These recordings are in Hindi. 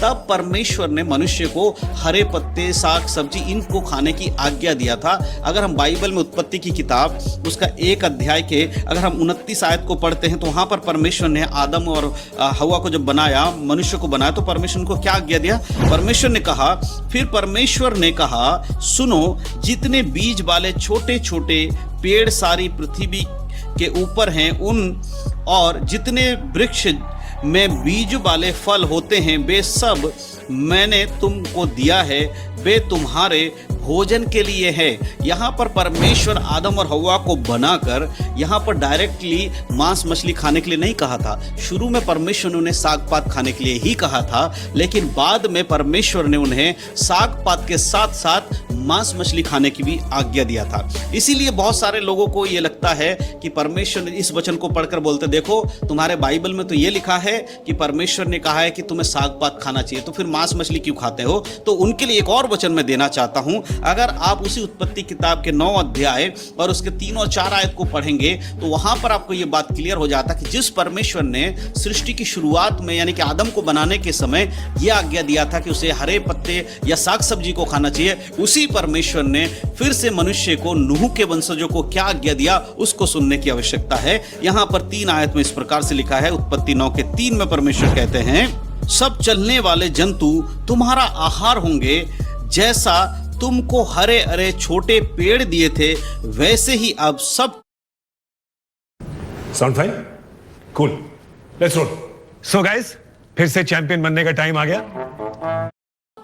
तब परमेश्वर ने मनुष्य को हरे पत्ते, साग सब्जी इनको खाने की आज्ञा दिया था। अगर हम बाइबल में उत्पत्ति की किताब उसका 1 अध्याय के अगर हम 29 आयत को पढ़ते हैं तो वहां पर परमेश्वर ने आदम और हवा को जब बनाया, मनुष्य को बनाया, तो परमेश्वर को क्या आज्ञा दिया? परमेश्वर ने कहा, फिर परमेश्वर ने कहा, सुनो, जितने बीज वाले छोटे छोटे पेड़ सारी पृथ्वी के ऊपर हैं उन और जितने वृक्ष में बीज वाले फल होते हैं वे सब मैंने तुमको दिया है, वे तुम्हारे भोजन के लिए है। यहाँ पर परमेश्वर आदम और हव्वा को बनाकर यहाँ पर डायरेक्टली मांस मछली खाने के लिए नहीं कहा था। शुरू में परमेश्वर ने उन्हें साग पात खाने के लिए ही कहा था, लेकिन बाद में परमेश्वर ने उन्हें साग पात के साथ साथ मांस मछली खाने की भी आज्ञा दिया था। इसीलिए बहुत सारे लोगों को ये लगता है कि परमेश्वर ने इस वचन को पढ़कर बोलते, देखो तुम्हारे बाइबल में तो ये लिखा है कि परमेश्वर ने कहा है कि तुम्हें साग पात खाना चाहिए, तो फिर मांस मछली क्यों खाते हो? तो उनके लिए एक और वचन मैं देना चाहता हूं। अगर आप उसी उत्पत्ति किताब के 9 अध्याय और उसके 3 और 4 आयत को पढ़ेंगे तो वहां पर आपको यह बात क्लियर हो जाता कि जिस परमेश्वर ने सृष्टि की शुरुआत में यानी कि आदम को बनाने के समय यह आज्ञा दिया था कि उसे हरे पत्ते या साग सब्जी को खाना चाहिए, उसी परमेश्वर ने फिर से मनुष्य को, नूह के वंशजों को क्या आज्ञा दिया उसको सुनने की आवश्यकता है। यहां पर 3 आयत में इस प्रकार से लिखा है, उत्पत्ति 9 के 3 में परमेश्वर कहते हैं, सब चलने वाले जंतु तुम्हारा आहार होंगे, जैसा तुमको हरे हरे छोटे पेड़ दिए थे वैसे ही अब सब। Sound fine? Cool, let's roll. So guys, फिर से चैंपियन बनने का टाइम आ गया।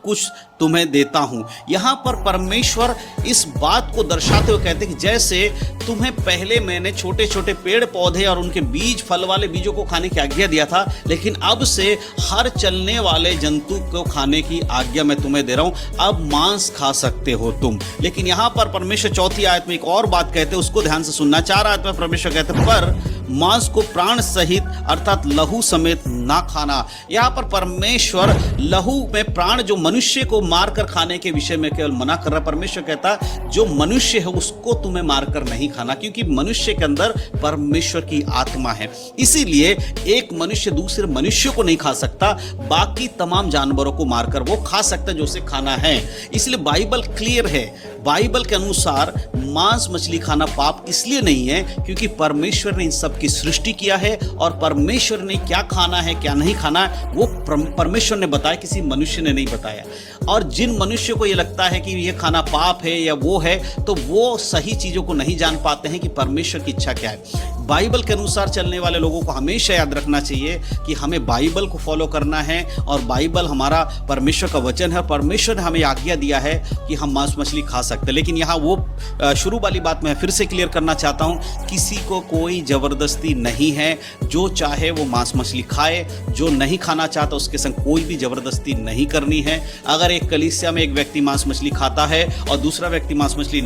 कुछ तुम्हें देता हूं। यहां पर परमेश्वर इस बात को दर्शाते हुए कहते हैं कि जैसे तुम्हें पहले मैंने छोटे छोटे पेड़ पौधे और उनके बीज, फल वाले बीजों को खाने की आज्ञा दिया था, लेकिन अब से हर चलने वाले जंतु को खाने की आज्ञा मैं तुम्हें दे रहा हूं। अब मांस खा सकते हो तुम। लेकिन यहां पर परमेश्वर 4 आयत में एक और बात कहते हैं, उसको ध्यान से सुनना। 4 आयत में परमेश्वर कहते हैं, पर मांस को प्राण सहित अर्थात लहू समेत ना खाना। यहां पर परमेश्वर लहू में प्राण जो मनुष्य को मारकर खाने के विषय में केवल मना कर रहा है। परमेश्वर कहता जो मनुष्य है उसको तुम्हें मारकर नहीं खाना, क्योंकि मनुष्य के अंदर परमेश्वर की आत्मा है। इसीलिए एक मनुष्य दूसरे मनुष्य को नहीं खा सकता, बाकी तमाम जानवरों को मारकर वो खा सकता है जो उसे खाना है। इसलिए बाइबल क्लियर है। बाइबल के अनुसार मांस मछली खाना पाप इसलिए नहीं है क्योंकि परमेश्वर ने इन सब की सृष्टि किया है और परमेश्वर ने क्या खाना है क्या नहीं खाना है वो परमेश्वर ने बताया, किसी मनुष्य ने नहीं बताया। और जिन मनुष्य को ये लगता है कि ये खाना पाप है या वो है, तो वो सही चीजों को नहीं जान पाते हैं कि परमेश्वर की इच्छा क्या है। बाइबल के अनुसार चलने वाले लोगों को हमेशा याद रखना चाहिए कि हमें बाइबल को फॉलो करना है और बाइबल हमारा परमेश्वर का वचन है। परमेश्वर ने हमें आज्ञा दिया है कि हम मांस मछली खा सकते हैं। लेकिन यहाँ वो शुरू वाली बात मैं फिर से क्लियर करना चाहता हूँ, किसी को कोई जबरदस्ती नहीं है। जो चाहे वो मांस मछली खाए, जो नहीं खाना चाहता उसके संग कोई भी जबरदस्ती नहीं करनी है। अगर एक कलीसिया में एक व्यक्ति मांस मछली खाता है और दूसरा व्यक्ति मांस मछली